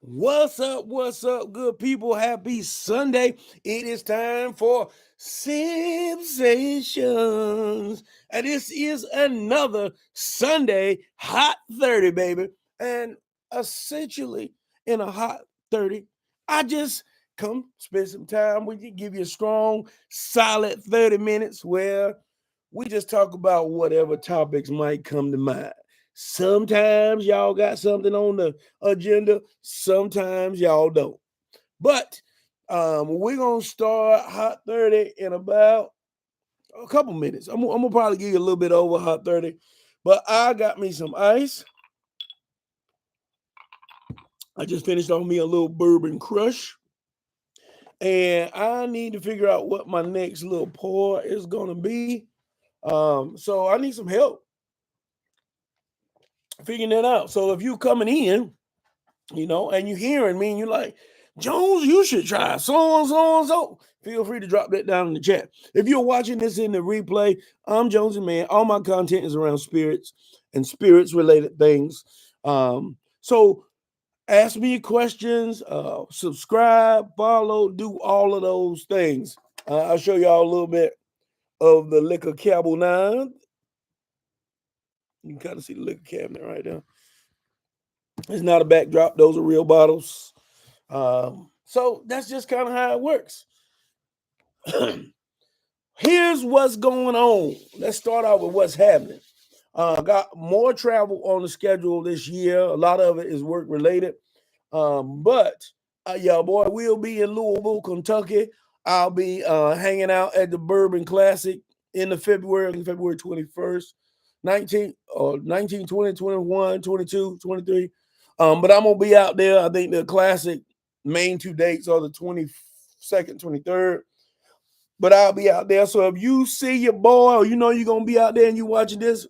What's up, good people? Happy Sunday. It is time for Sipsations. And this is another Sunday Hot 30, baby. And essentially, in a Hot 30, I just come spend some time with you, give you a strong, solid 30 minutes where we just talk about whatever topics might come to mind. Sometimes y'all got something on the agenda, sometimes y'all don't. But we're gonna start Hot 30 in about a couple minutes. I'm gonna probably give you a little bit over Hot 30, but I got me some ice. I just finished on me a little bourbon crush, and I need to figure out what my next little pour is gonna be. So I need some help figuring that out. So if you coming in, and you hearing me and you're like, Jones, you should try so and so and so. Feel free to drop that down in the chat. If you're watching this in the replay, I'm Jones N Mann. All my content is around spirits and spirits related things. So ask me questions, subscribe, follow, do all of those things. I'll show y'all a little bit of the liquor cabinet. You can kind of see the liquor cabinet right there. It's not a backdrop. Those are real bottles. So that's just kind of how it works. Here's what's going on. Let's start out with what's happening. Got more travel on the schedule this year. A lot of it is work related. But yeah, boy, we'll be in Louisville, Kentucky. I'll be hanging out at the Bourbon Classic in the February 21st, 19, 20, 21, 22, 23. But I'm going to be out there. I think the Classic main two dates are the 22nd, 23rd. But I'll be out there. So if you see your boy or you're going to be out there and you watching this,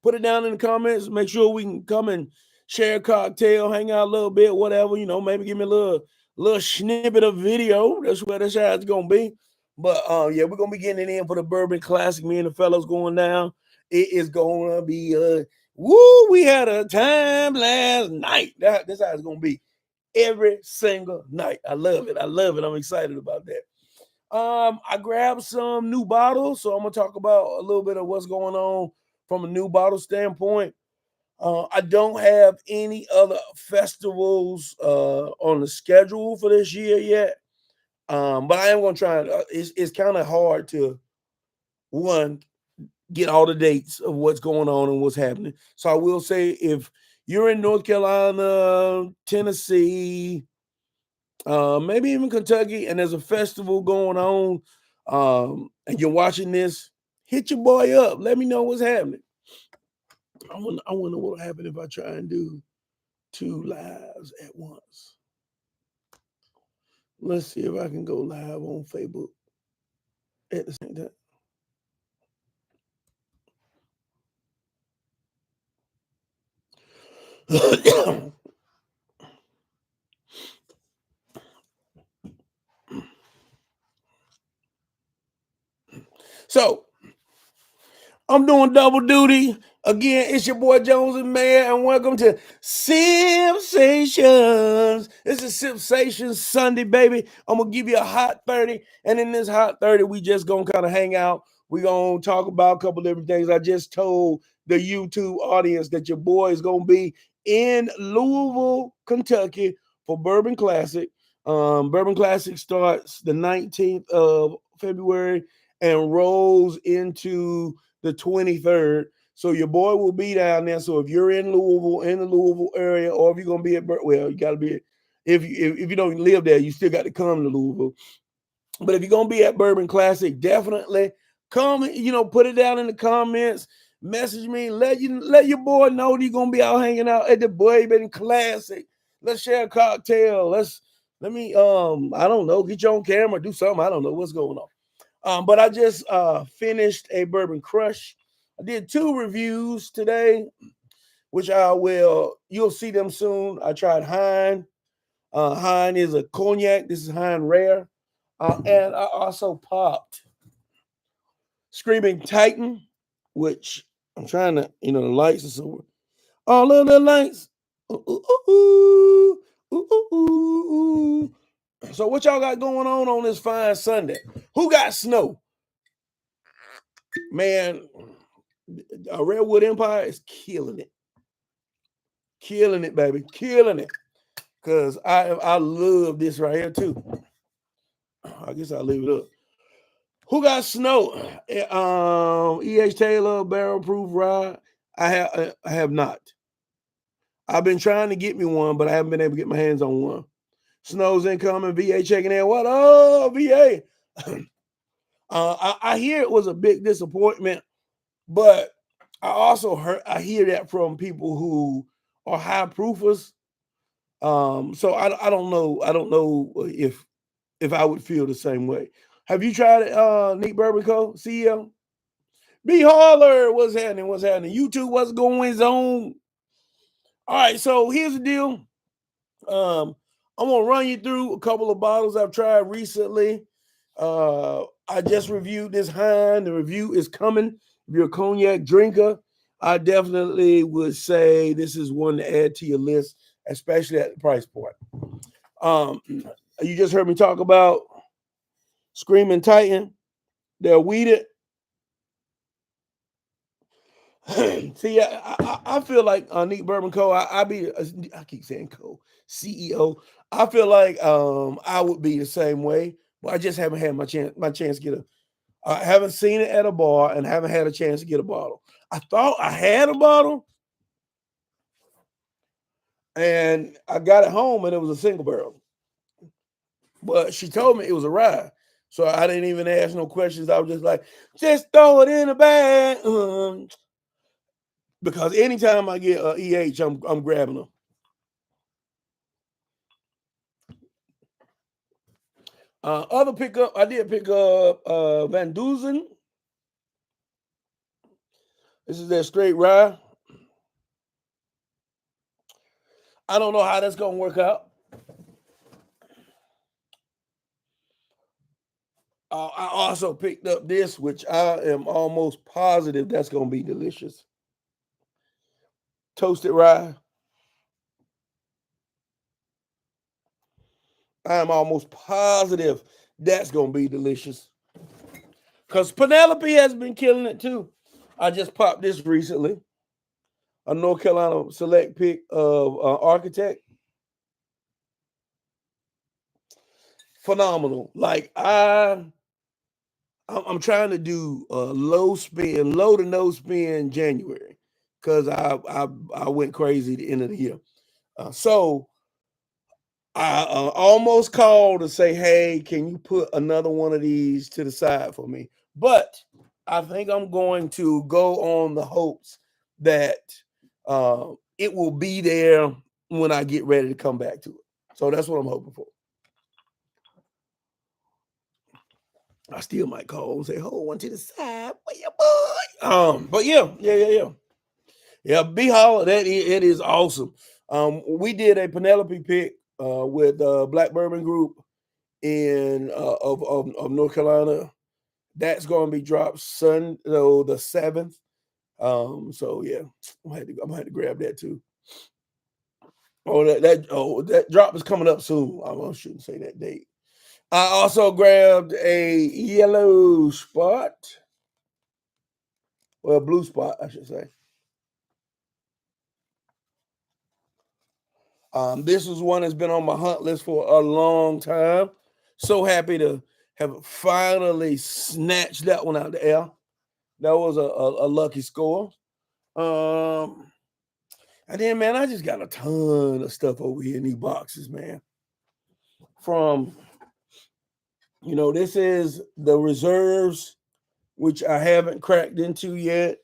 put it down in the comments. Make sure we can come and share a cocktail, hang out a little bit, whatever. Maybe give me a little snippet of video. That's how it's going to be. But yeah, we're going to be getting it in for the Bourbon Classic. Me and the fellows going down. It is going to be, we had a time last night. That's how it's going to be every single night. I love it. I'm excited about that. I grabbed some new bottles, so I'm gonna talk about a little bit of what's going on from a new bottle standpoint. I don't have any other festivals on the schedule for this year yet, but I am gonna try. It's kind of hard to get all the dates of what's going on and what's happening. So I will say, if you're in North Carolina, Tennessee, maybe even Kentucky, and there's a festival going on, and you're watching this, hit your boy up. Let me know what's happening. I wonder what will happen if I try and do 2 lives at once. Let's see if I can go live on Facebook at the same time. So I'm doing double duty. Again, it's your boy Jones N Mann, and welcome to Sipsations. This is Sipsations Sunday, baby. I'm going to give you a hot 30, and in this hot 30, we just going to kind of hang out. We're going to talk about a couple different things. I just told the YouTube audience that your boy is going to be in Louisville, Kentucky for Bourbon Classic. Bourbon Classic starts the 19th of February and rolls into the 23rd. So your boy will be down there. So if you're in Louisville, in the Louisville area, or if you're gonna be at you got to be. If you don't live there, you still got to come to Louisville. But if you're gonna be at Bourbon Classic, definitely come. Put it down in the comments. Message me. Let your boy know that you're gonna be out hanging out at the Bourbon Classic. Let's share a cocktail. Let me I don't know, get you on camera, do something. I don't know what's going on. But I just finished a bourbon crush. I did 2 reviews today, which you'll see them soon. I tried Hine. Hine is a cognac. This is Hine Rare. And I also popped Screaming Titan, which I'm trying to, the lights are so. All of the lights So what y'all got going on this fine Sunday? Who got snow? Man, Redwood Empire is killing it. Killing it, baby. Killing it. Because I love this right here, too. I guess I'll leave it up. Who got snow? E.H. Taylor, barrel proof rod. I have not. I've been trying to get me one, but I haven't been able to get my hands on one. Snow's incoming. VA checking in. What up, VA? I hear it was a big disappointment, but I hear that from people who are high proofers. So I don't know. I don't know if I would feel the same way. Have you tried it, Neat Bourbon Co. CEO? B Harler, what's happening? What's happening? YouTube, what's going on? All right, so here's the deal. I'm gonna run you through a couple of bottles I've tried recently. I just reviewed this Hine. The review is coming. If you're a cognac drinker, I definitely would say this is one to add to your list, especially at the price point. You just heard me talk about Screaming Titan. They're weeded. See, I feel like Neat Bourbon Co. I keep saying Co. CEO. I feel like I would be the same way, but I just haven't had my chance to get a. I haven't seen it at a bar and haven't had a chance to get a bottle. I thought I had a bottle, and I got it home, and it was a single barrel. But she told me it was a rye, so I didn't even ask no questions. I was just like, just throw it in the bag. Because anytime I get EH, I'm grabbing them. Other pickup, I did pick up Van Duzen. This is their straight rye. I don't know how that's gonna work out. I also picked up this, which I am almost positive that's gonna be delicious. Toasted rye. I am almost positive that's gonna be delicious. Because Penelope has been killing it too. I just popped this recently. A North Carolina select pick of Architect. Phenomenal. Like I'm trying to do a low to no spin January because I went crazy at the end of the year. So I almost called to say, hey, can you put another one of these to the side for me? But I think I'm going to go on the hopes that it will be there when I get ready to come back to it. So that's what I'm hoping for. I still might call and say, hold one to the side, where your boy? But yeah. B Holler, it is awesome. We did a Penelope pick with Black Bourbon Group in of North Carolina. That's going to be dropped Sunday, the 7th. So yeah, I'm gonna have to grab that too. That drop is coming up soon. I shouldn't say that date. I also grabbed a yellow spot. Well, blue spot, I should say. This is one that's been on my hunt list for a long time. So happy to have finally snatched that one out of the air. That was a lucky score. And then, man, I just got a ton of stuff over here in these boxes, man. From, this is the reserves, which I haven't cracked into yet.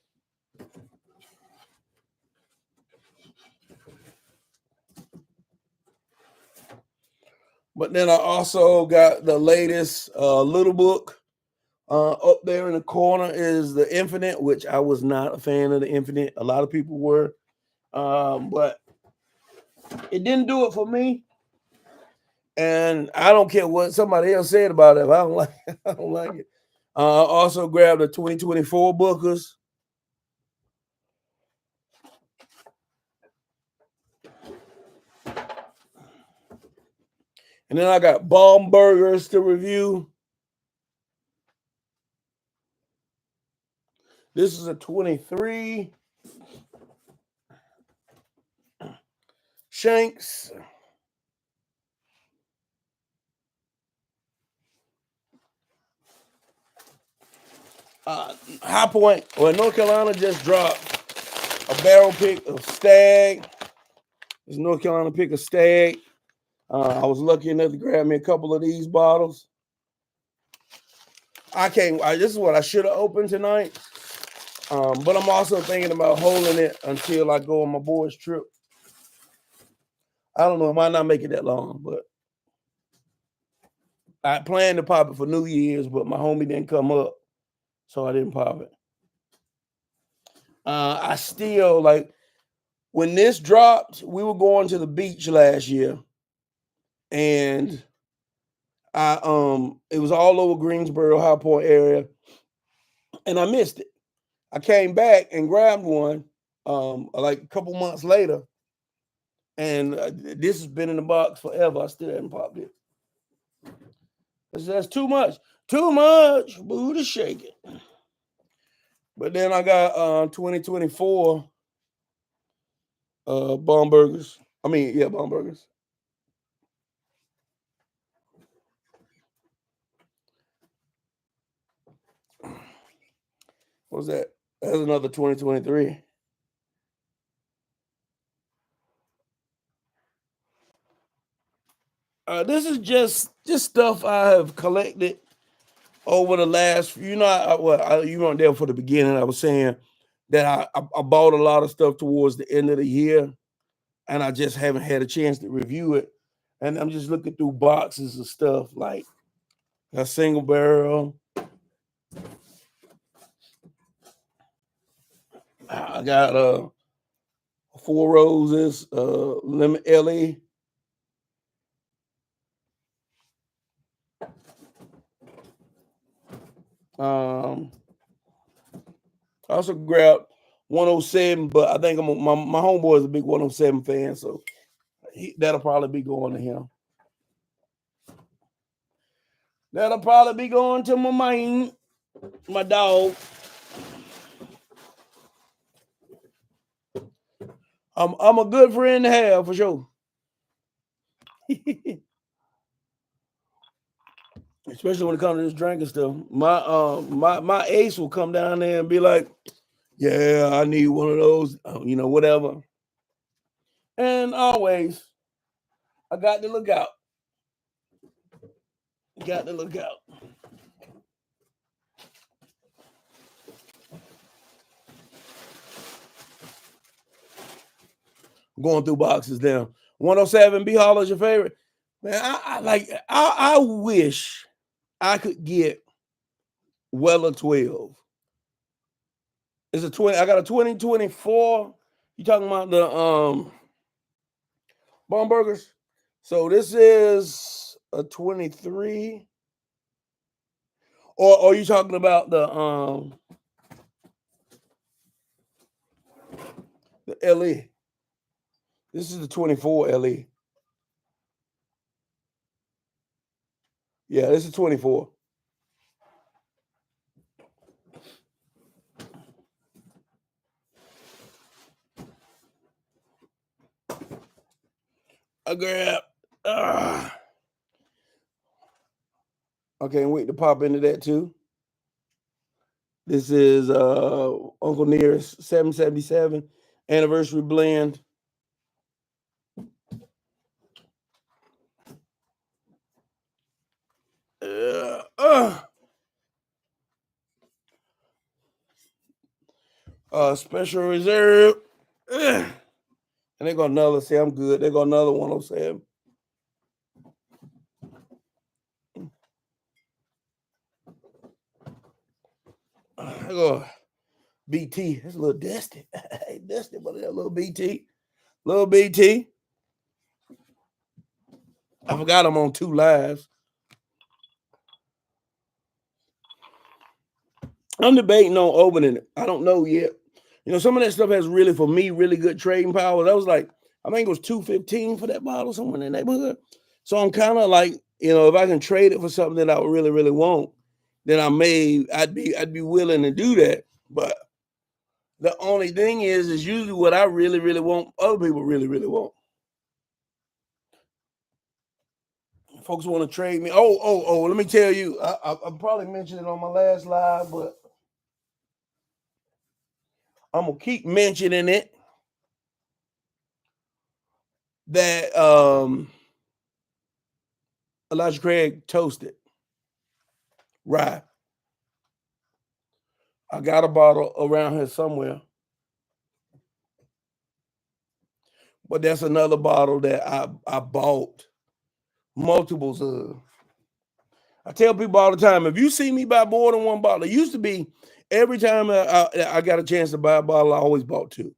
But then I also got the latest little book. Up there in the corner is the Infinite, which I was not a fan of the Infinite. A lot of people were. But it didn't do it for me. And I don't care what somebody else said about it. If I don't like it, I don't like it. I also grabbed the 2024 Bookers. And then I got bomb burgers to review. This is a 23. Shanks. High Point, well, North Carolina just dropped a barrel pick of Stag. This North Carolina pick of Stag. I was lucky enough to grab me a couple of these bottles. This is what I should have opened tonight. But I'm also thinking about holding it until I go on my boys' trip. I don't know, it might not make it that long, but I planned to pop it for New Year's, but my homie didn't come up, so I didn't pop it. I still, like, when this dropped, we were going to the beach last year, and it was all over Greensboro, High Point area, and I missed it. I came back and grabbed one like a couple months later, and this has been in the box forever. I still haven't popped it. That's too much. Too much. Booty shaking. But then I got 2024 bomb burgers. Bomb burgers. What was that? That's another 2023. This is just stuff I have collected over the last. You weren't there for the beginning. I was saying that I bought a lot of stuff towards the end of the year, and I just haven't had a chance to review it. And I'm just looking through boxes of stuff like a single barrel. I got Four Roses, lemon LE. I also grabbed 107, but I think my homeboy is a big 107 fan, so that'll probably be going to him. That'll probably be going to my man, my dog. I'm a good friend to have for sure. Especially when it comes to this drinking stuff. My ace will come down there and be like, "Yeah, I need one of those," whatever. And always, I got to look out. Got to look out. Going through boxes now. 107 B Holler's your favorite? Man, I wish I could get Weller 12. It's a 20. I got a 2024. You talking about the bomb burgers? So this is a 23. Or are you talking about the LE? This is the 24 LE. Yeah, this is 24. I grab. I can't wait to pop into that too. This is Uncle Near's 777 anniversary blend. Special reserve. And they got another. Say I'm good. They got another 107. I go BT. That's a little dusty. Dusty, but that little BT. Little BT. I forgot I'm on 2 lives. I'm debating on opening it. I don't know yet. Some of that stuff has really, for me, really good trading power. That was like, I think it was $2.15 for that bottle, somewhere in the neighborhood. So I'm kind of like, if I can trade it for something that I really, really want, then I'd be willing to do that. But the only thing is usually what I really, really want, other people really, really want. Folks want to trade me. Oh, let me tell you, I probably mentioned it on my last live, but I'm gonna keep mentioning it. That Elijah Craig toasted rye. I got a bottle around here somewhere, but that's another bottle that I bought multiples of. I tell people all the time, if you see me buy more than one bottle, it used to be every time I got a chance to buy a bottle, I always bought two.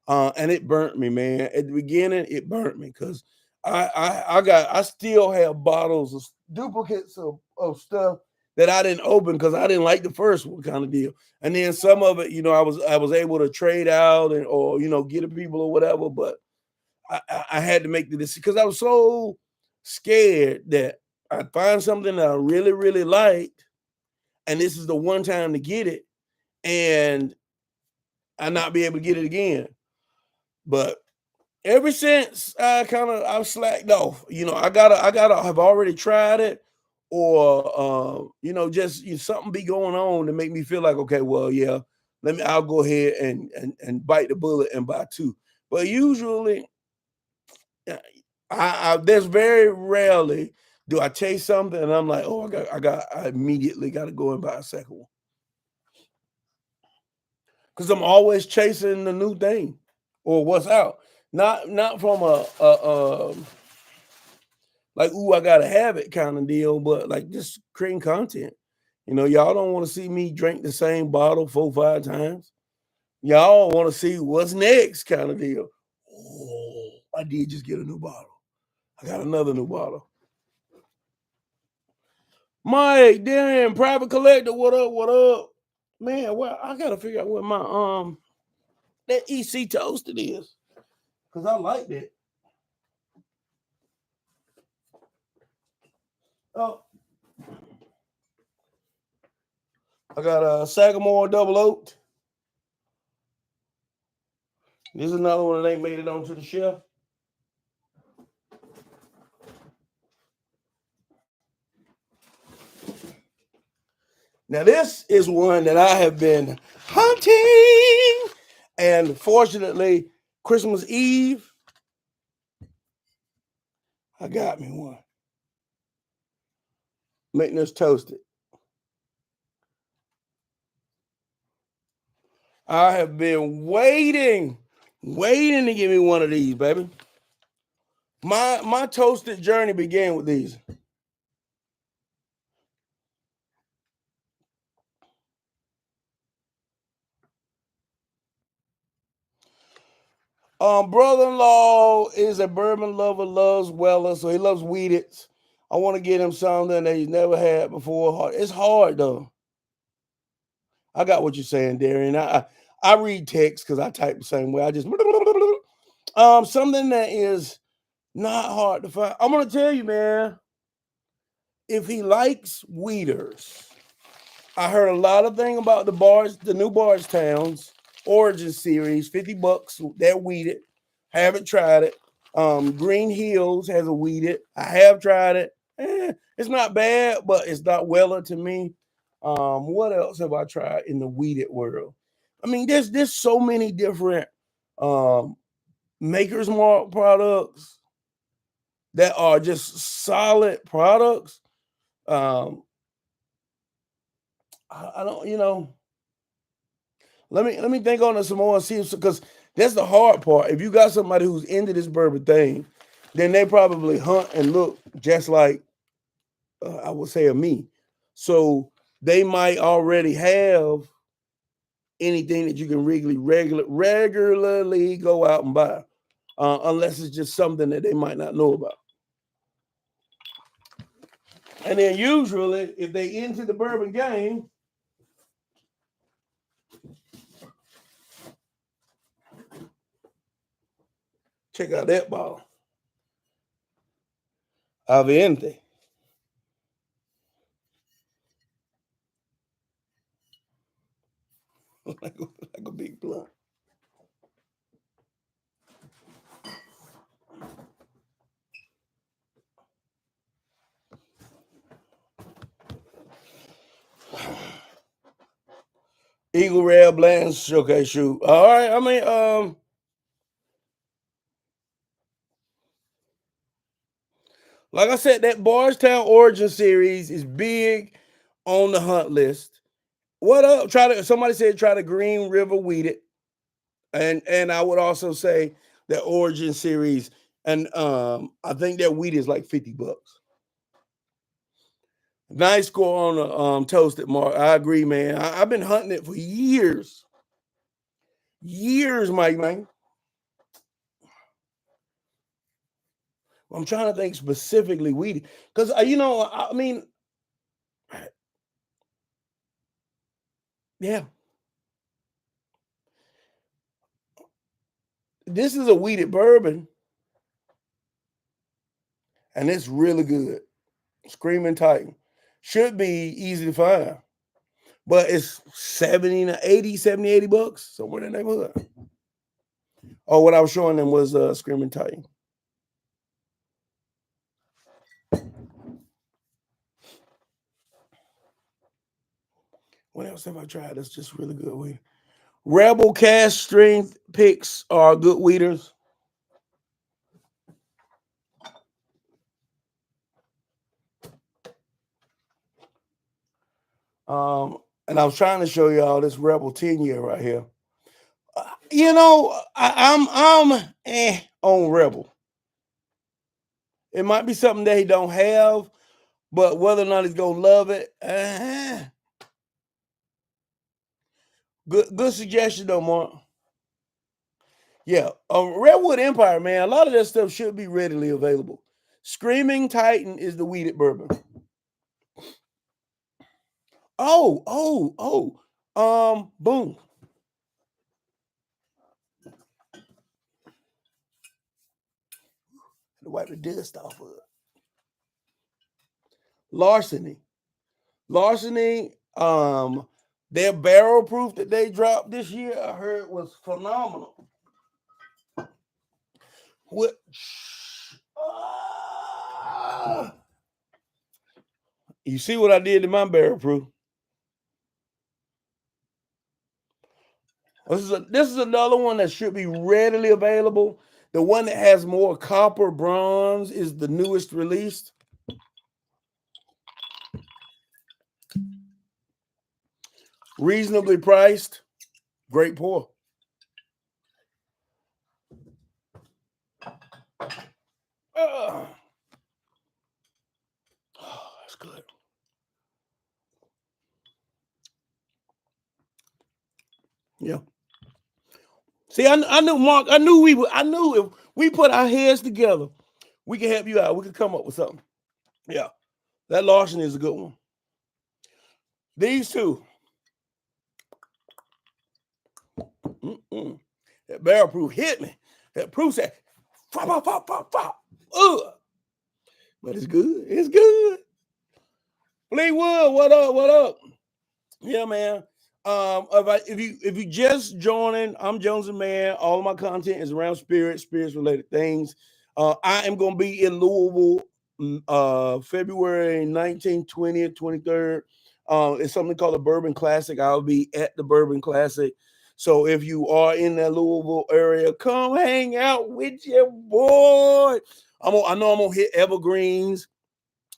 And it burnt me, man. At the beginning, it burnt me because I still have bottles of duplicates of stuff that I didn't open because I didn't like the first one kind of deal. And then some of it, I was able to trade out or get to people or whatever, but I had to make the decision because I was so scared that I'd find something that I really, really liked, and this is the one time to get it, and I not be able to get it again. But ever since I've slacked off. I gotta have already tried it, or just something be going on to make me feel like, okay, well, yeah, I'll go ahead and bite the bullet and buy two. But usually, there's very rarely do I taste something and I'm like, oh, I immediately got to go and buy a second one because I'm always chasing the new thing or what's out. Not from a like, ooh, I gotta have it kind of deal, but like just creating content. Y'all don't want to see me drink the same bottle 4, 5 times. Y'all want to see what's next kind of deal. Oh, I did just get a new bottle. I got another new bottle. Mike, damn, private collector, what up? What up? Man, well, I gotta figure out what my that EC toasted is. Cause I like that. Oh, I got a Sagamore double oaked. This is another one that ain't made it onto the shelf. Now, this is one that I have been hunting. And fortunately, Christmas Eve, I got me one. Making this toasted. I have been waiting to get me one of these, baby. My toasted journey began with these. Brother-in-law is a bourbon lover, loves Weller, so he loves Wheateds. I want to get him something that he's never had before. It's hard though. I got what you're saying, Darian. I read text because I type the same way. I just something that is not hard to find. I'm gonna tell you, man. If he likes Weeders, I heard a lot of things about the new Bardstown's Origin series, $50. They're weeded. Haven't tried it. Green Hills has a weeded. I have tried it. It's not bad, but it's not Weller to me. What else have I tried in the weeded world? I mean, there's so many different Maker's Mark products that are just solid products. I don't, let me think on this some more and see because that's the hard part. If you got somebody who's into this bourbon thing, then they probably hunt and look just like I would say of me. So they might already have anything that you can regularly go out and buy, unless it's just something that they might not know about. And then usually, if they into the bourbon game, check out that bottle. Aviente. like a big blunt. Eagle Rare Blends. Okay, shoot. All right. I mean, like I said, that Bardstown Origin series is big on the hunt list. What up? Somebody said try the Green River Weeded. And I would also say the Origin series. And I think that wheat is like $50. Nice score on the toasted mark. I agree, man. I've been hunting it for years. Years, Mike, man. I'm trying to think specifically weedy. Because I mean, yeah. This is a weeded bourbon. And it's really good. Screaming Titan. Should be easy to find. But it's 70, 80 bucks, somewhere in the neighborhood. Oh, what I was showing them was Screaming Titan. What else have I tried that's just really good weed? Rebel Cast Strength picks are good weeders. And I was trying to show y'all this Rebel 10-year right here. I'm on Rebel. It might be something that he don't have, but whether or not he's gonna love it, good suggestion though, Mark. Yeah, Redwood Empire, man. A lot of that stuff should be readily available. Screaming Titan is the weeded bourbon. Boom. To wipe the dust off of it. Larceny. Their barrel proof that they dropped this year, I heard was phenomenal. What? You see what I did to my barrel proof? This is another one that should be readily available. The one that has more copper bronze is the newest released. Reasonably priced. Great pour. Oh, that's good. Yeah. See, I knew Mark. I knew if we put our heads together, we can help you out. We could come up with something. Yeah, that Larson is a good one. These two, that barrel proof hit me. That proof said, "Fop, fop, fop, fop." But it's good. It's good. Fleetwood, what up? What up? Yeah, man. If you just joining, I'm Jones N Mann. All of my content is around spirits related things. I am going to be in Louisville, February 19th, 20th, 23rd. It's something called the Bourbon Classic. I'll be at the Bourbon Classic. So if you are in that Louisville area, come hang out with your boy. I know I'm gonna hit Evergreens.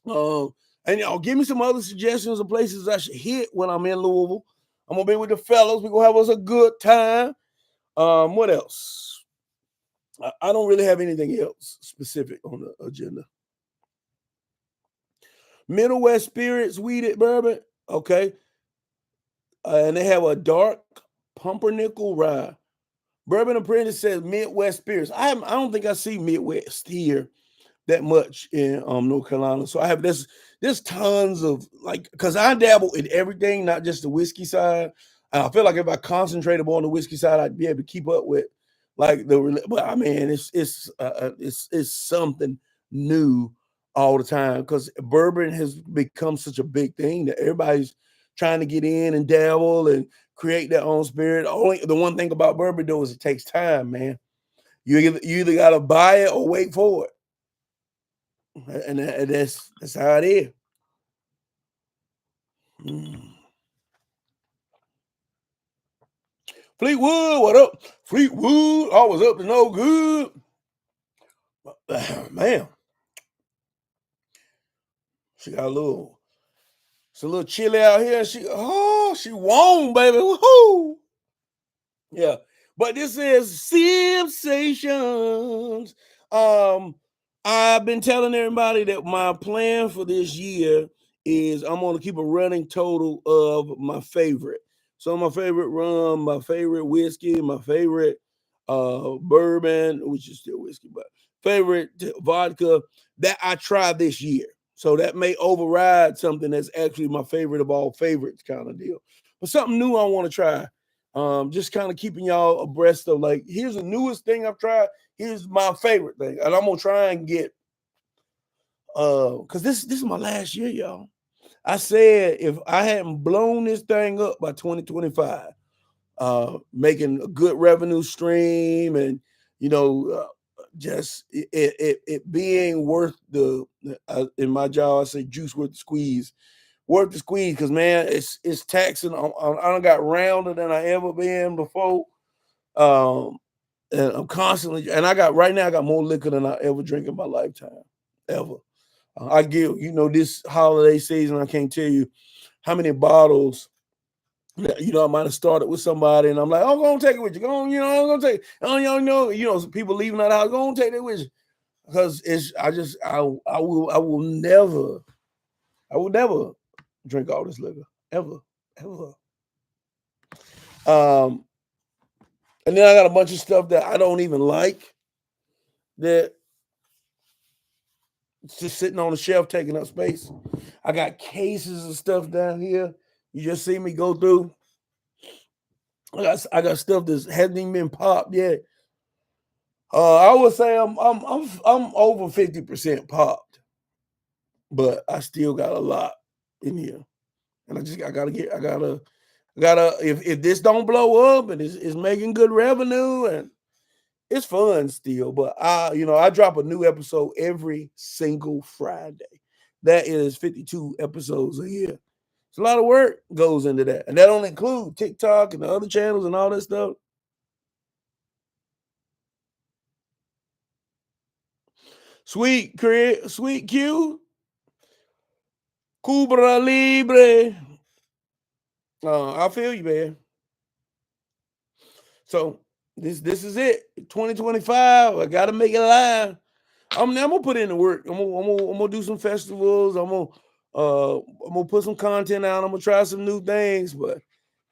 And y'all give me some other suggestions of places I should hit when I'm in Louisville. I'm gonna be with the fellas. We're gonna have us a good time. What else? I don't really have anything else specific on the agenda. Middle West Spirits weeded bourbon. Okay. And they have a dark pumpernickel rye. Bourbon Apprentice says Midwest Spirits. I don't think I see Midwest here that much in North Carolina. So I have there's tons of because I dabble in everything, not just the whiskey side. And I feel like if I concentrated more on the whiskey side, I'd be able to keep up with but I mean it's something new all the time because bourbon has become such a big thing that everybody's trying to get in and dabble and create their own spirit. Only the one thing about bourbon though is it takes time, man. You either gotta buy it or wait for it, and that's how it is. Mm. Fleetwood, what up? Fleetwood, always up to no good. Man, she got it's a little chilly out here. She warm, baby. Woohoo! Yeah, but this is Sipsations. I've been telling everybody that my plan for this year is I'm going to keep a running total of my favorite. So my favorite rum, my favorite whiskey, my favorite bourbon, which is still whiskey, but favorite vodka that I try this year. So that may override something that's actually my favorite of all favorites kind of deal. But something new I want to try. Just kind of keeping y'all abreast of like, here's the newest thing I've tried. Here's my favorite thing, and I'm gonna try and get because this is my last year, y'all. I said if I hadn't blown this thing up by 2025, making a good revenue stream, and just it being worth the in my job, I say juice worth the squeeze. Worth the squeeze because man, it's taxing. I don't got rounder than I ever been before. Um, and I'm constantly, and I got more liquor than I ever drink in my lifetime, ever. I give this holiday season, I can't tell you how many bottles. I might have started with somebody, and I'm like, "Oh, go on, take it with you. Go on, I'm gonna take. Oh, people leaving out the house. Go on, take it with you." Because I will never drink all this liquor ever. Um, and then I got a bunch of stuff that I don't even like that it's just sitting on the shelf taking up space. I got cases of stuff down here. You just see me go through. I got stuff that hasn't even been popped yet. I would say I'm over 50% popped, but I still got a lot in here, and I gotta if this don't blow up and it's making good revenue and it's fun still, but I drop a new episode every single Friday. That is 52 episodes a year. It's a lot of work goes into that, and that don't include TikTok and the other channels and all that stuff. Sweet Q, Cubra Libre. I feel you, man. So this is it. 2025. I gotta make it live. I'm gonna put in the work. I'm gonna do some festivals. I'm gonna put some content out. I'm gonna try some new things. But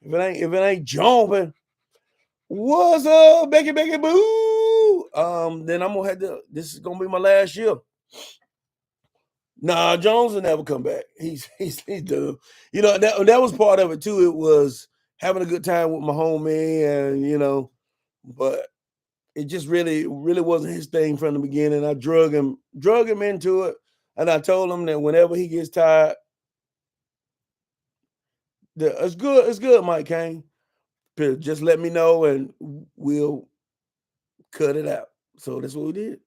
if it ain't jumping, what's up, Becky Boo? Then I'm gonna have to. This is gonna be my last year. Nah, Jones will never come back. He's done. That was part of it too. It was having a good time with my homie, and but it just really wasn't his thing from the beginning. I drug him into it, and I told him that whenever he gets tired, it's good, Mike Kane. Just let me know, and we'll cut it out. So that's what we did.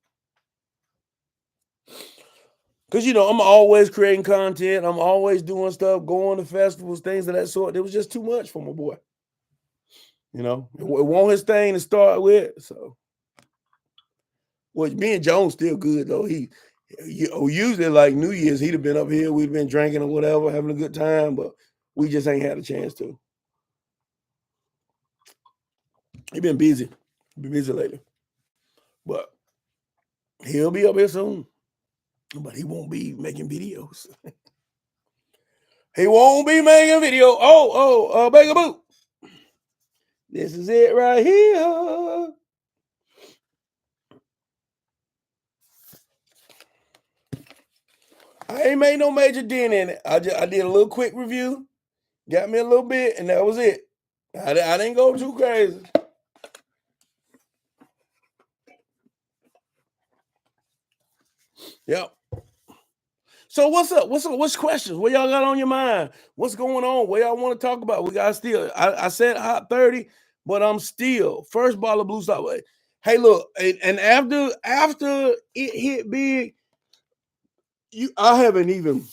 Because I'm always creating content. I'm always doing stuff, going to festivals, things of that sort. It was just too much for my boy. It wasn't his thing to start with. So, well, me and Jones still good though. He usually like New Year's, he'd have been up here. We'd been drinking or whatever, having a good time, but we just ain't had a chance to. He been busy. Been busy lately, but he'll be up here soon. But he won't be making videos. He won't be making video. Bang Boo. This is it right here. I ain't made no major dent in it. I did a little quick review, got me a little bit, and that was it. I didn't go too crazy. Yep. So what's up? What's up? What's questions? What y'all got on your mind? What's going on? What y'all want to talk about? We got still. I said hot 30, but I'm still first bottle of blue stop. Hey, look, and after it hit big, I haven't even.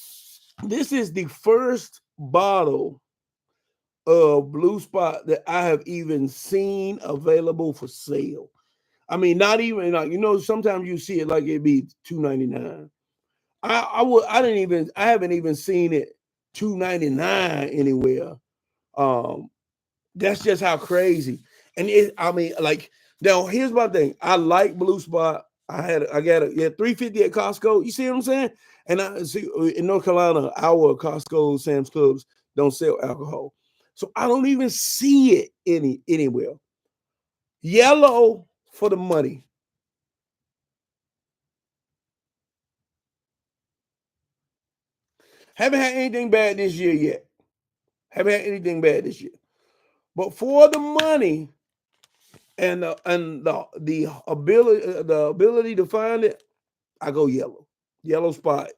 This is the first bottle of Blue Spot that I have even seen available for sale. I mean, not even like sometimes you see it like it be $2.99. I haven't even seen it $2.99 anywhere. Um, that's just how crazy. And I mean, like now here's my thing. I like Blue Spot. I got a 350 at Costco. You see what I'm saying? And I see in North Carolina, our Costco, Sam's Clubs don't sell alcohol. So I don't even see it anywhere. Yellow for the money. Haven't had anything bad this year yet. Haven't had anything bad this year. But for the money and the ability to find it, I go yellow. Yellow Spot.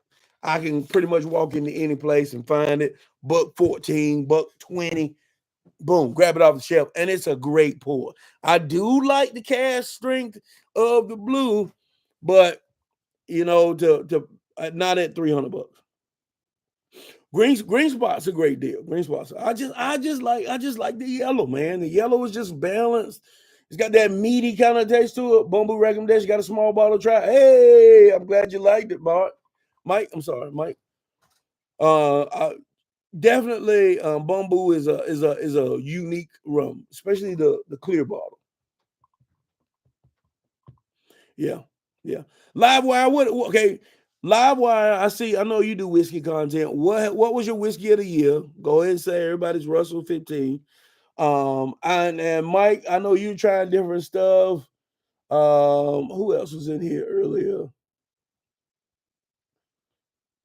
I can pretty much walk into any place and find it. Buck 14, buck 20. Boom, grab it off the shelf. And it's a great pour. I do like the cash strength of the blue, but to not at $300. Green Spot's a great deal. Green Spot's. I just like the yellow, man. The yellow is just balanced. It's got that meaty kind of taste to it. Bumble recommendation. Got a small bottle try. Hey, I'm glad you liked it, Bart. Mike, I'm sorry, Mike. I, definitely, Bumble is a unique rum, especially the clear bottle. Yeah, yeah. Live wire. What? Okay. Live wire. I see. I know you do whiskey content. What was your whiskey of the year? Go ahead and say everybody's Russell 15. And Mike, I know you trying different stuff. Who else was in here earlier?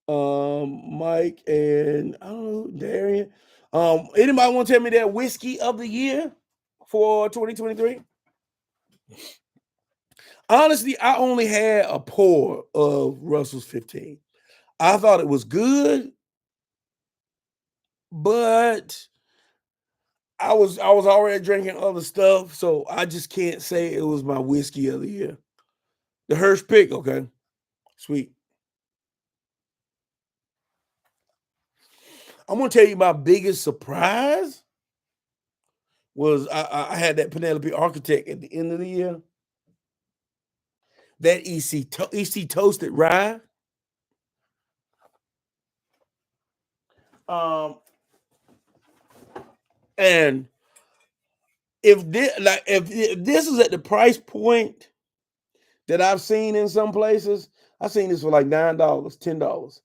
Mike and I don't know, Darian. Anybody want to tell me that whiskey of the year for 2023? Honestly, I only had a pour of Russell's 15. I thought it was good, but I was already drinking other stuff, so I just can't say it was my whiskey of the year. The Hirsch pick, okay, sweet. I'm gonna tell you my biggest surprise was I had that Penelope Architect at the end of the year. That EC toasted rye. Um, and if this is at the price point that I've seen in some places, I've seen this for like $9, $10,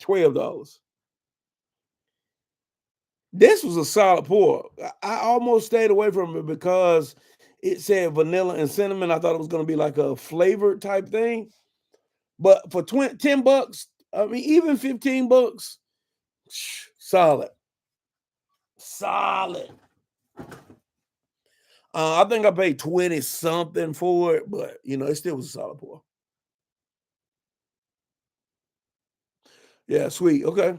$12. This was a solid pour. I almost stayed away from it because it said vanilla and cinnamon. I thought it was going to be like a flavored type thing. But for $10, I mean, even $15, solid. Solid. I think I paid 20 something for it, but it still was a solid pour. Yeah, sweet. Okay.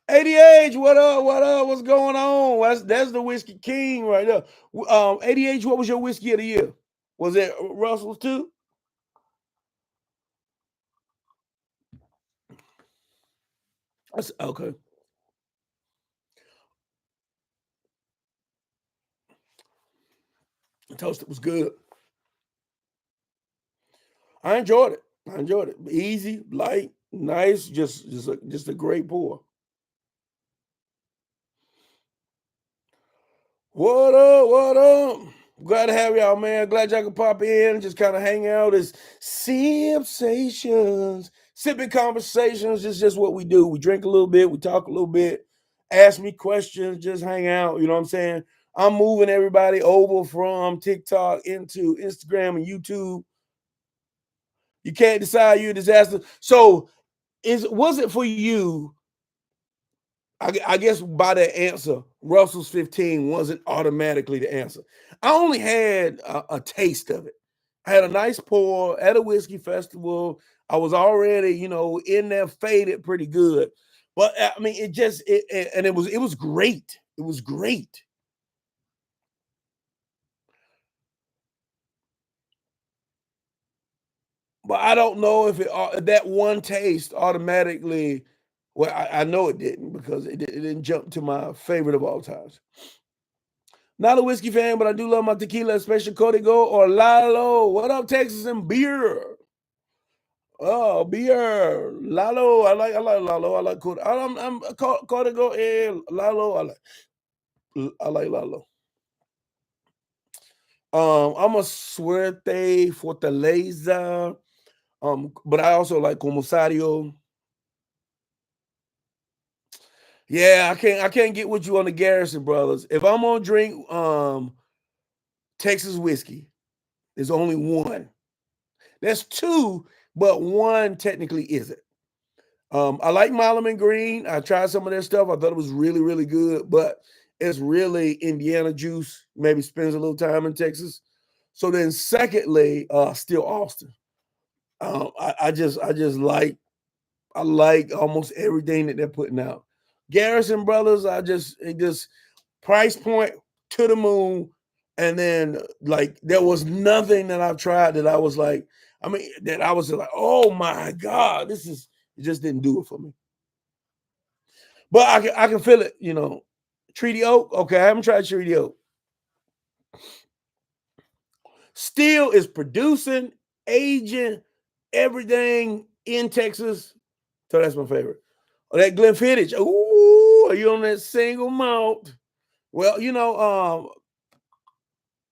ADH, what up? What up? What's going on? That's the whiskey king right there. ADH, what was your whiskey of the year? Was it Russell's too? That's okay. The toasted was good. I enjoyed it. I enjoyed it. Easy, light, nice, just a great pour. What up? What up? Glad to have y'all, man. Glad y'all could pop in and just kind of hang out. As Sipsations, sipping conversations. It's just what we do. We drink a little bit, we talk a little bit, ask me questions, just hang out. You know what I'm saying? I'm moving everybody over from TikTok into Instagram and YouTube. You can't decide you're a disaster. So, was it for you? I guess by that answer, Russell's 15 wasn't automatically the answer. I only had a taste of it. I had a nice pour at a whiskey festival. I was already, in there faded pretty good. But I mean, it was great. It was great. But I don't know if that one taste automatically. Well, I know it didn't because it didn't jump to my favorite of all times. Not a whiskey fan, but I do love my tequila, especially Código or Lalo. What up, Texas and beer? Oh, beer, Lalo. I like Lalo. I like Código. I'm Código and Lalo. I like Lalo. I'm a Suerte Fortaleza. But I also like Comisario. Yeah, I can't get with you on the Garrison brothers. If I'm gonna drink Texas whiskey, there's only one. There's two, but one technically isn't. I like Milam and Green. I tried some of their stuff. I thought it was really, really good, but it's really Indiana juice. Maybe spends a little time in Texas. So then, secondly, still Austin. I like almost everything that they're putting out. Garrison Brothers, it just price point to the moon. And then like there was nothing that I've tried that I was like, that I was like, oh my God, it just didn't do it for me. But I can feel it, Treaty Oak. Okay, I haven't tried Treaty Oak. Still is producing, aging, everything in Texas. So that's my favorite. Oh, that Glenfiddich. Ooh, are you on that single malt? Well,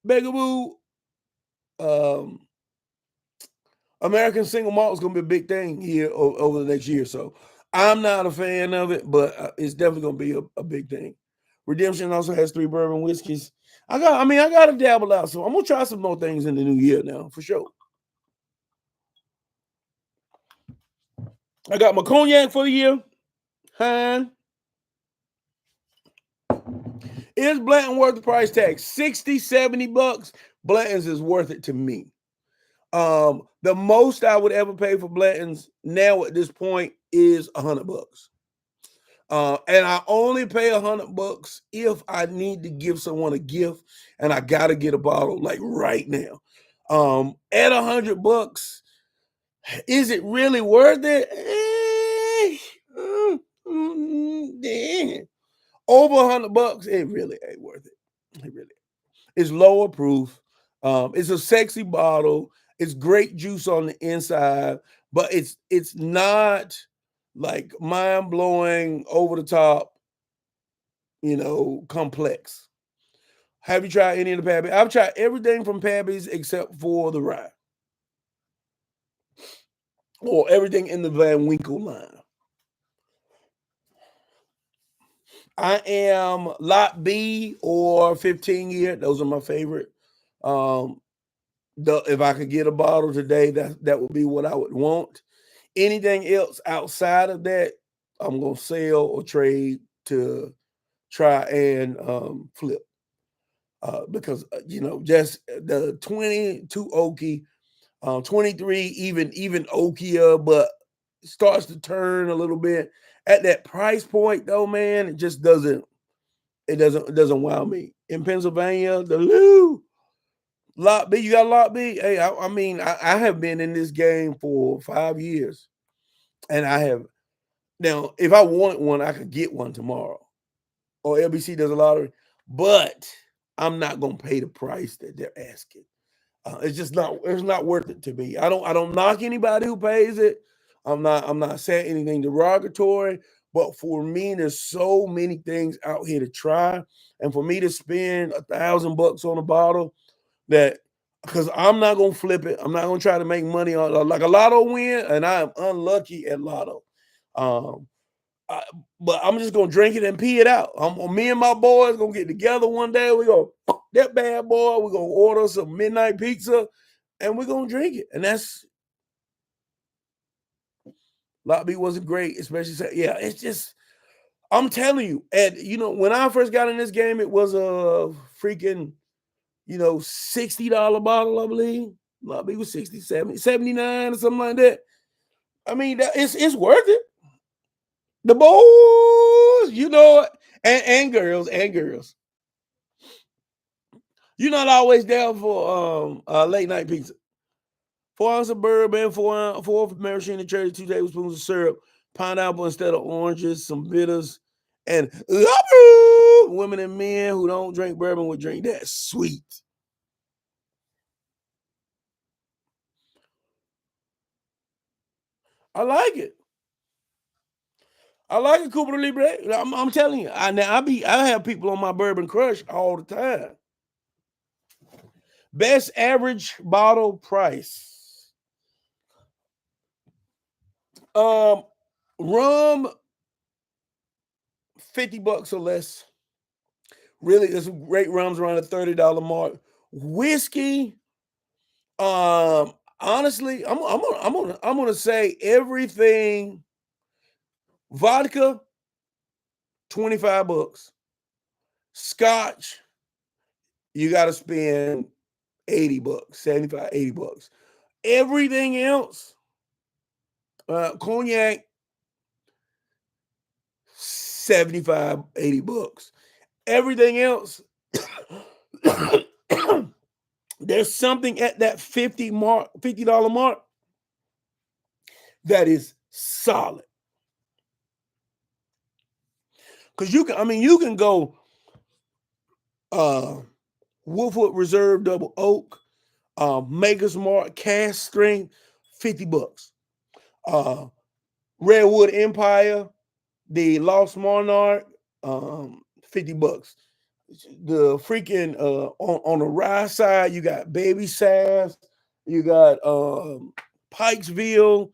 Begaboo, um, American single malt is going to be a big thing here over the next year. So I'm not a fan of it, but it's definitely going to be a big thing. Redemption also has 3 bourbon whiskeys. I got to dabble out. So I'm going to try some more things in the new year now, for sure. I got my cognac for the year. Hein. Is Blanton worth the price tag? 60, 70 bucks. Blanton's is worth it to me. The most I would ever pay for Blanton's now at this point is $100. And I only pay $100 if I need to give someone a gift and I gotta get a bottle like right now. At $100, is it really worth it? Dang. Over $100, it really ain't worth it. It really is lower proof. It's a sexy bottle. It's great juice on the inside, but it's not like mind blowing, over the top, complex. Have you tried any of the Pappy? I've tried everything from Pappy's except for the rye, or everything in the Van Winkle line. I am Lot B or 15 year. Those are my favorite. Um, if I could get a bottle today, that would be what I would want. Anything else outside of that, I'm gonna sell or trade to try and flip. Because just the 22 oaky, 23 even oakier, but starts to turn a little bit at that price point though, man. It doesn't wow me. In Pennsylvania, the Lou Lot B, you got Lot B. Hey, I have been in this game for 5 years, and I have now. If I want one, I could get one tomorrow, or LBC does a lottery, but I'm not gonna pay the price that they're asking. It's just not. It's not worth it to me. I don't knock anybody who pays it. I'm not saying anything derogatory, but for me, there's so many things out here to try, and for me to spend $1,000 on a bottle that, because I'm not gonna flip it. I'm not gonna try to make money on like a lotto win, and I am unlucky at lotto. Um, I, but I'm just gonna drink it and pee it out. Me and my boys gonna get together one day. We go that bad boy. We're gonna order some midnight pizza, and we're gonna drink it. And that's Lot B wasn't great, especially yeah. It's just I'm telling you, and when I first got in this game, it was a freaking $60 bottle, I believe. Might be with 60, 70, 79 or something like that. I mean, it's worth it. The boys, you know it, and girls and girls. You're not always down for late night pizza. 4 ounces of bourbon, four maraschino cherry, 2 tablespoons of syrup, pineapple instead of oranges, some bitters, and women and men who don't drink bourbon would drink that sweet. I like it. I like a Cuba Libre. I'm telling you. I have people on my bourbon crush all the time. Best average bottle price. Rum, $50 or less. Really, there's some great rums around the $30 mark. Whiskey, honestly, I'm gonna say everything. Vodka, $25. Scotch, you got to spend $80, 75, $80. Everything else, cognac, 75, $80. Everything else, there's something at that $50 mark that is solid. Because you can go Wolfwood Reserve Double Oak, Maker's Mark Cask Strength, $50. Redwood Empire, the Lost Monarch, $50. The freaking on the rye side, you got Baby Sass, you got Pikesville,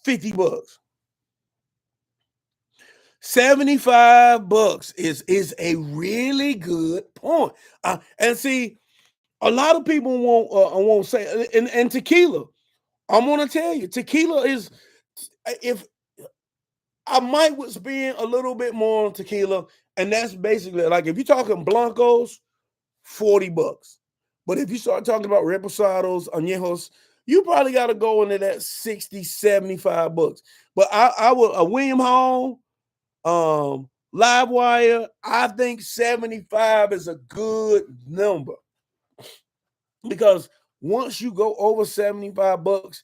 $50. $75 is a really good point. And see, a lot of people won't say, and tequila. I'm gonna tell you, tequila is, if I might would spend a little bit more on tequila, and that's basically like if you're talking blancos, $40. But if you start talking about reposados, añejos, you probably got to go into that 60, $75. But I would a William Hall, Live Wire, I think 75 is a good number. Because once you go over $75,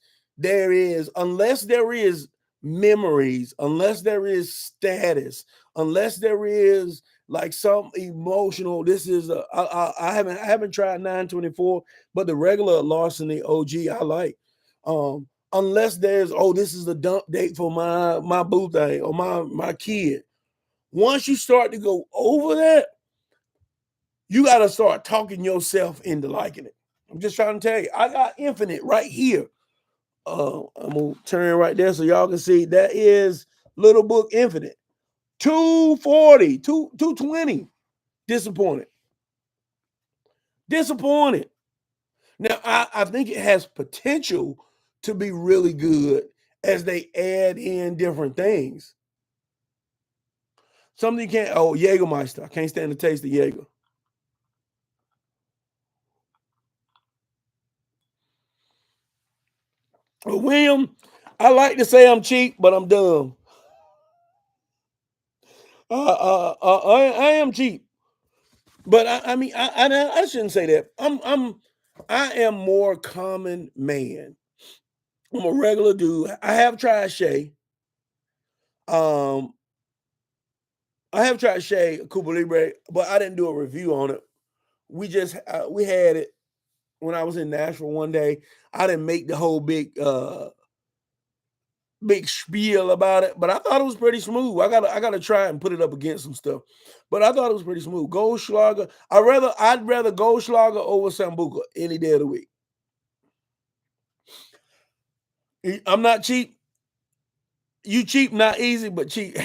unless there is memories, unless there is status, unless there is like some emotional. This is I haven't tried 924, but the regular Larceny OG I like. Unless there's, this is the dump date for my boo thing or my kid. Once you start to go over that, you got to start talking yourself into liking it. I'm just trying to tell you, I got Infinite right here. I'm gonna turn right there so y'all can see that is Little Book Infinite. 240, 220. Disappointed. Disappointed. Now I think it has potential to be really good as they add in different things. Something you can't. Jägermeister. I can't stand the taste of Jaeger. William, I like to say I'm cheap, but I'm dumb. I am cheap, but I shouldn't say that. I am more common man. I'm a regular dude. I have tried Shay. Um, I have tried Shay Cuba Libre, but I didn't do a review on it. We had it when I was in Nashville one day. I didn't make the whole big spiel about it, but I thought it was pretty smooth. I gotta try and put it up against some stuff, but I thought it was pretty smooth. Goldschlager. I'd rather Goldschlager over Sambuca any day of the week. I'm not cheap. You cheap, not easy, but cheap.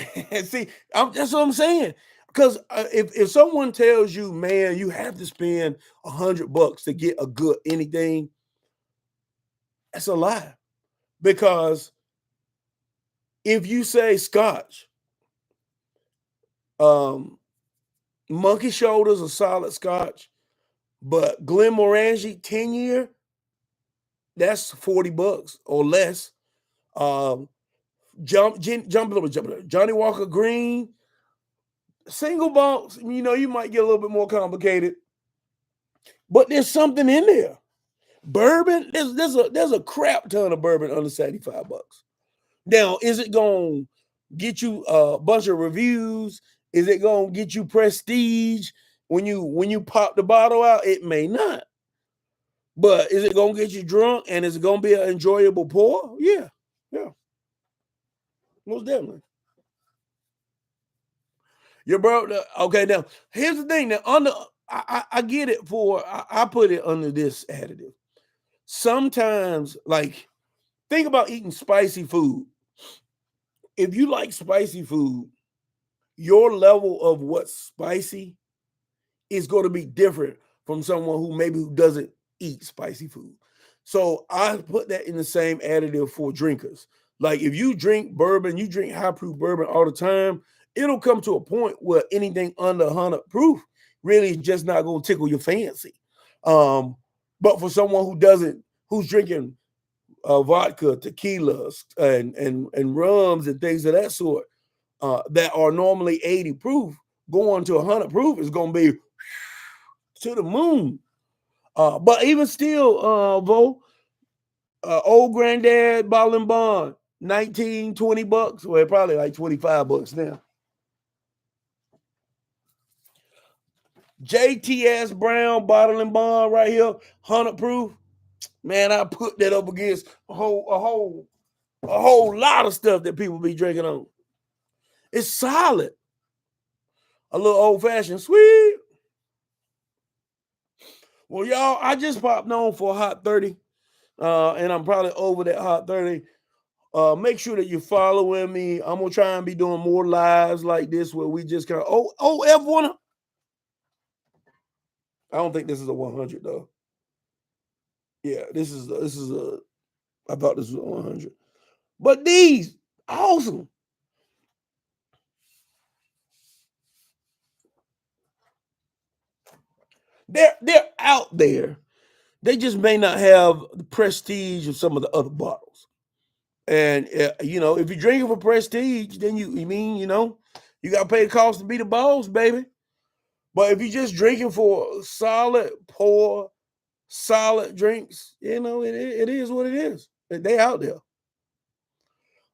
See, that's what I'm saying. Because if someone tells you, man, you have to spend $100 to get a good anything, that's a lie. Because if you say Scotch, Monkey Shoulders a solid Scotch, but Glenmorangie 10-year, That's $40 or less. Jump, Johnny Walker Green, single box. You might get a little bit more complicated, but there's something in there. Bourbon, there's a crap ton of bourbon under $75. Now, is it gonna get you a bunch of reviews? Is it gonna get you prestige when you pop the bottle out? It may not. But is it gonna get you drunk and is it gonna be an enjoyable pour? Yeah. Most definitely. Your bro. Okay, now here's the thing. Now I get it I put it under this additive. Sometimes, like, think about eating spicy food. If you like spicy food, your level of what's spicy is going to be different from someone who doesn't eat spicy food. So I put that in the same additive for drinkers. Like, if you drink bourbon, you drink high proof bourbon all the time, it'll come to a point where anything under 100 proof really is just not going to tickle your fancy. But for someone who's drinking vodka, tequilas, and rums and things of that sort that are normally 80 proof, going to 100 proof is going to be to the moon. But even still, old granddad bottle and bond, $19-20. Well, probably like $25 now. JTS Brown bottle and bond right here, 100 proof. Man, I put that up against a whole lot of stuff that people be drinking on. It's solid. A little old fashioned, sweet. Well, y'all, I just popped on for a hot 30, and I'm probably over that hot 30. Make sure that you're following me. I'm gonna try and be doing more lives like this where we just kind of F1. I don't think this is a 100 though. Yeah, this is a. I thought this was a 100, but these awesome. They're out there. They just may not have the prestige of some of the other bottles. And if you're drinking for prestige, then you got to pay the cost to be the boss, baby. But if you're just drinking for solid pour, solid drinks, it is what it is. They out there.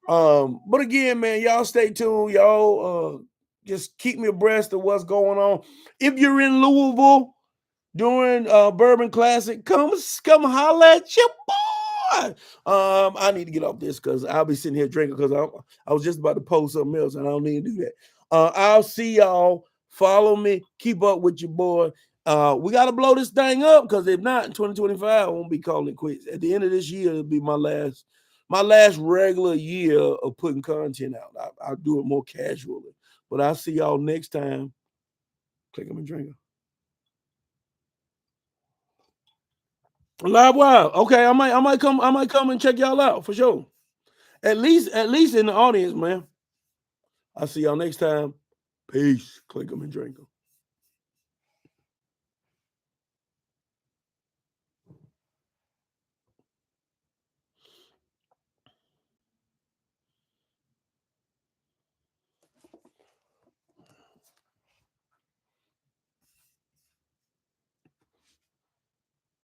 But again, man, y'all stay tuned. Y'all just keep me abreast of what's going on. If you're in Louisville during Bourbon Classic, come holla at your boy. I need to get off this because I'll be sitting here drinking because I was just about to post something else and I don't need to do that. I'll see y'all. Follow me. Keep up with your boy. We got to blow this thing up because if not, in 2025, I won't be calling it quits. At the end of this year, it'll be my last regular year of putting content out. I'll do it more casually. But I'll see y'all next time. Click them and drink them. Live wild. Okay, I might come and check y'all out for sure. At least in the audience, man. I'll see y'all next time. Peace. Click them and drink them.